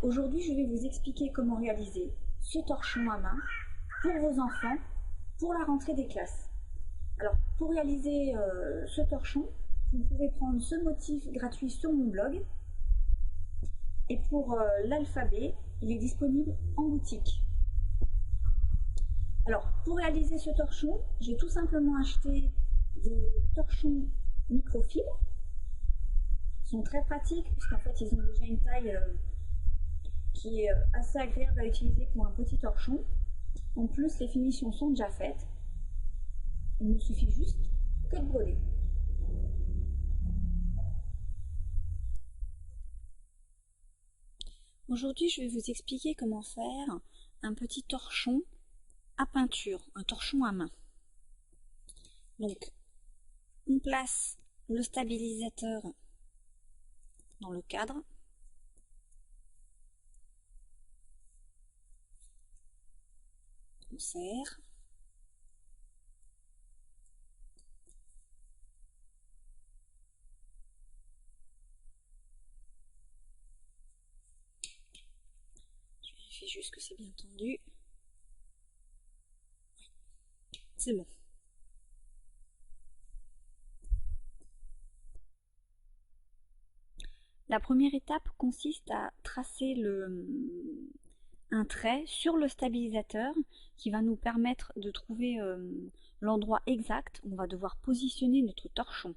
Aujourd'hui, je vais vous expliquer comment réaliser ce torchon à main pour vos enfants pour la rentrée des classes. Alors, pour réaliser ce torchon, vous pouvez prendre ce motif gratuit sur mon blog. Et pour l'alphabet, il est disponible en boutique. Alors, pour réaliser ce torchon, j'ai tout simplement acheté des torchons microfibres. Ils sont très pratiques puisqu'en fait, ils ont déjà une taille qui est assez agréable à utiliser pour un petit torchon. En plus, les finitions sont déjà faites. Il ne suffit juste que de broder. Aujourd'hui, je vais vous expliquer comment faire un petit torchon à peinture, un torchon à main. Donc, on place le stabilisateur dans le cadre. On serre. Je vérifie juste que c'est bien tendu. C'est bon. La première étape consiste à tracer un trait sur le stabilisateur qui va nous permettre de trouver l'endroit exact où on va devoir positionner notre torchon.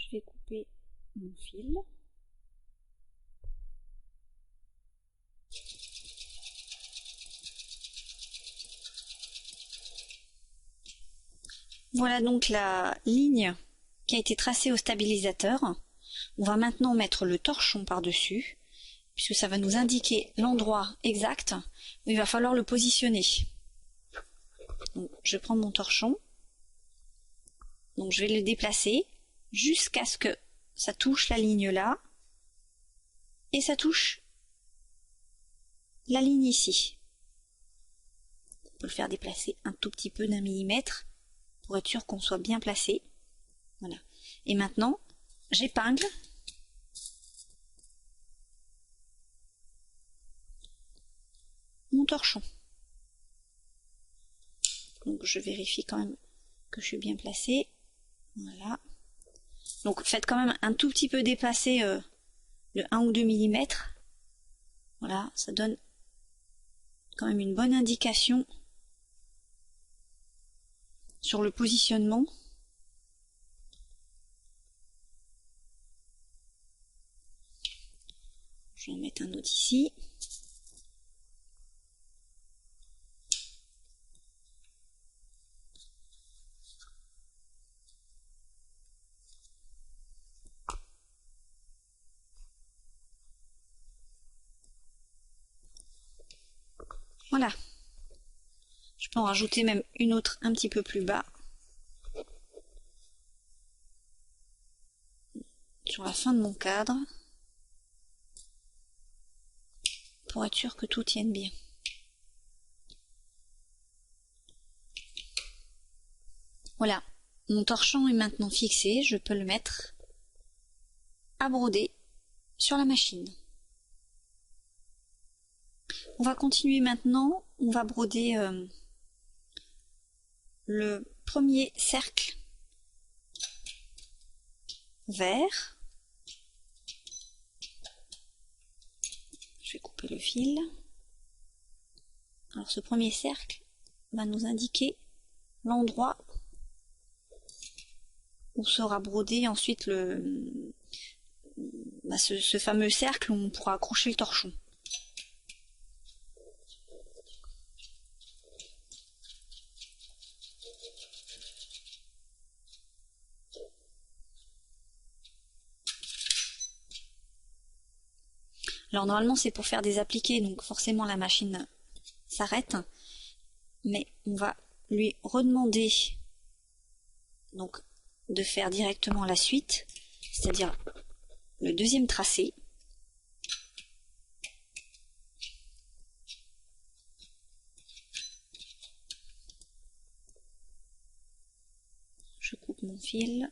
Je vais couper mon fil. Voilà donc la ligne qui a été tracée au stabilisateur. On va maintenant mettre le torchon par-dessus, puisque ça va nous indiquer l'endroit exact où il va falloir le positionner. Donc, je prends mon torchon, donc je vais le déplacer jusqu'à ce que ça touche la ligne là, et ça touche la ligne ici. On peut le faire déplacer un tout petit peu d'1 millimètre pour être sûr qu'on soit bien placé. Voilà. Et maintenant, j'épingle mon torchon. Donc je vérifie quand même que je suis bien placée. Voilà. Donc faites quand même un tout petit peu dépasser le 1 ou 2 millimètres. Voilà, ça donne quand même une bonne indication sur le positionnement. Je vais en mettre un autre ici. Voilà. Je peux en rajouter même une autre un petit peu plus bas. Sur la fin de mon cadre. Pour être sûr que tout tienne bien. Voilà. Mon torchon est maintenant fixé. Je peux le mettre à broder sur la machine. On va continuer maintenant. On va broder le premier cercle vert. Je vais couper le fil. Alors ce premier cercle va nous indiquer l'endroit où sera brodé ensuite ce fameux cercle où on pourra accrocher le torchon. Alors normalement c'est pour faire des appliqués, donc forcément la machine s'arrête. mais on va lui redemander donc de faire directement la suite, c'est-à-dire le deuxième tracé. Je coupe mon fil.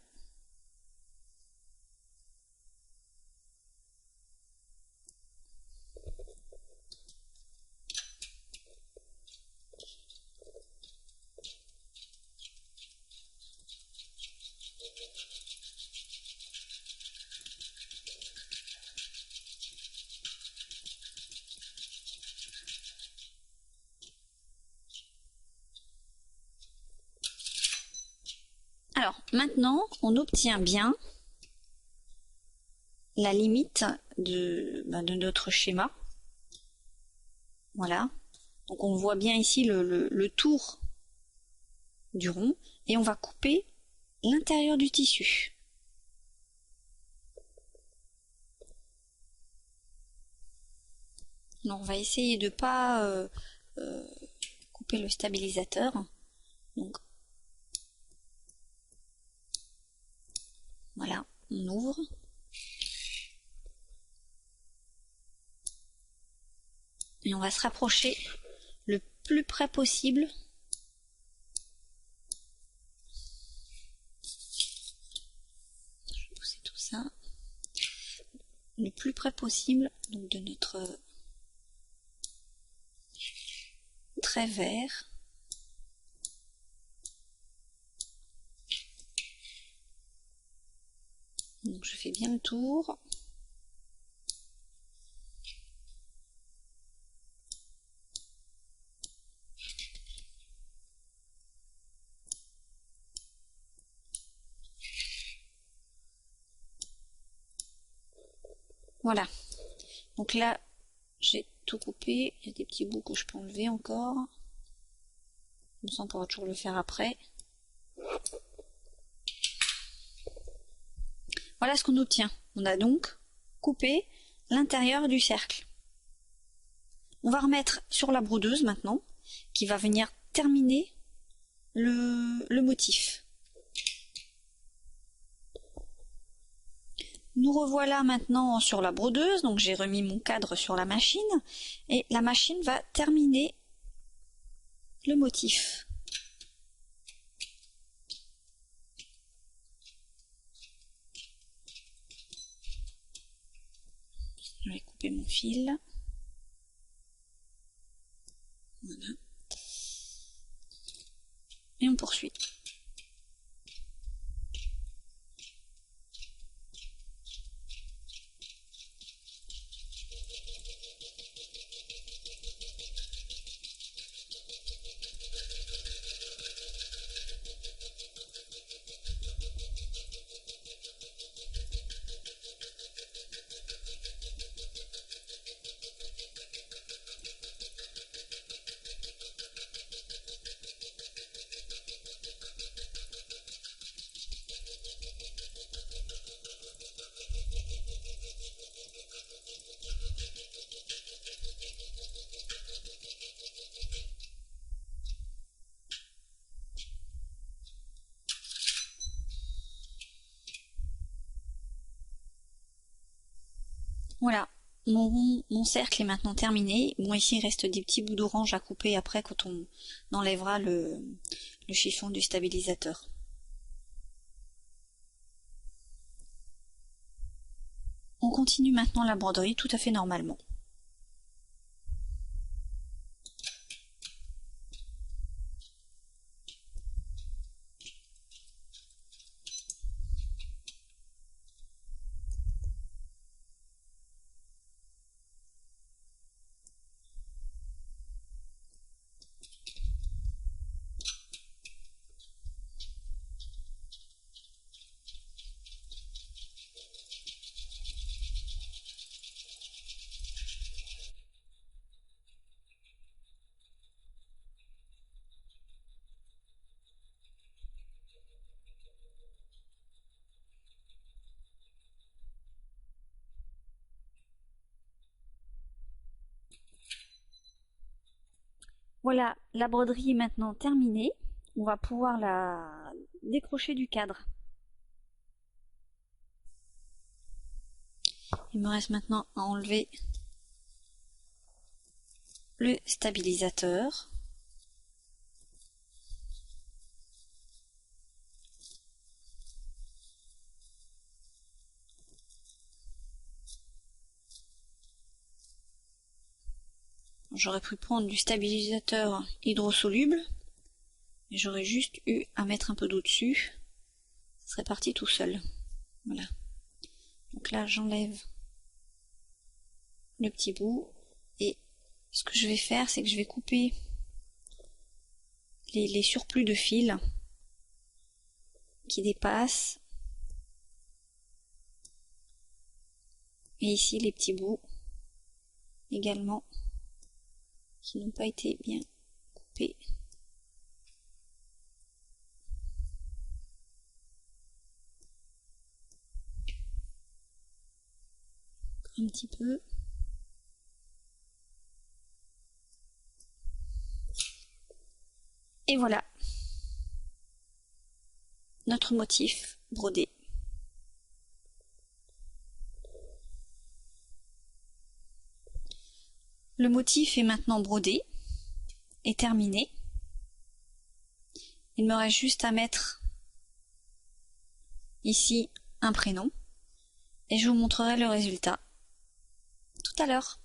Alors, maintenant, on obtient bien la limite de notre schéma. Voilà. Donc, on voit bien ici le tour du rond et on va couper l'intérieur du tissu. Alors, on va essayer de pas couper le stabilisateur. Donc, voilà, on ouvre. Et on va se rapprocher le plus près possible. Je vais pousser tout ça. Le plus près possible donc de notre trait vert. Donc je fais bien le tour. Voilà. Donc là, j'ai tout coupé. Il y a des petits bouts que je peux enlever encore. Comme ça, on pourra toujours le faire après. Voilà ce qu'on obtient. On a donc coupé l'intérieur du cercle. On va remettre sur la brodeuse maintenant, qui va venir terminer le motif. Nous revoilà maintenant sur la brodeuse, donc j'ai remis mon cadre sur la machine et la machine va terminer le motif. Je vais couper mon fil. Voilà. Et on poursuit. Voilà, mon cercle est maintenant terminé. Bon, ici il reste des petits bouts d'orange à couper après quand on enlèvera le chiffon du stabilisateur. On continue maintenant la broderie tout à fait normalement. Voilà, la broderie est maintenant terminée. On va pouvoir la décrocher du cadre. Il me reste maintenant à enlever le stabilisateur. J'aurais pu prendre du stabilisateur hydrosoluble, mais j'aurais juste eu à mettre un peu d'eau dessus. Ça serait parti tout seul. Voilà. Donc là, j'enlève le petit bout et ce que je vais faire, c'est que je vais couper les surplus de fils qui dépassent. Et ici, les petits bouts également qui n'ont pas été bien coupés. Un petit peu. Et voilà notre motif brodé. Le motif est maintenant brodé et terminé. Il me reste juste à mettre ici un prénom et je vous montrerai le résultat tout à l'heure.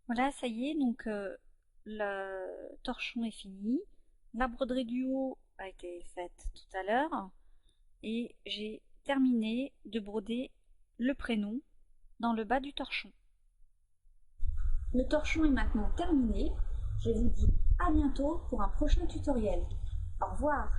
Voilà, ça y est, donc le torchon est fini. La broderie du haut a été faite tout à l'heure et j'ai terminé de broder le prénom dans le bas du torchon. Le torchon est maintenant terminé. Je vous dis à bientôt pour un prochain tutoriel. Au revoir.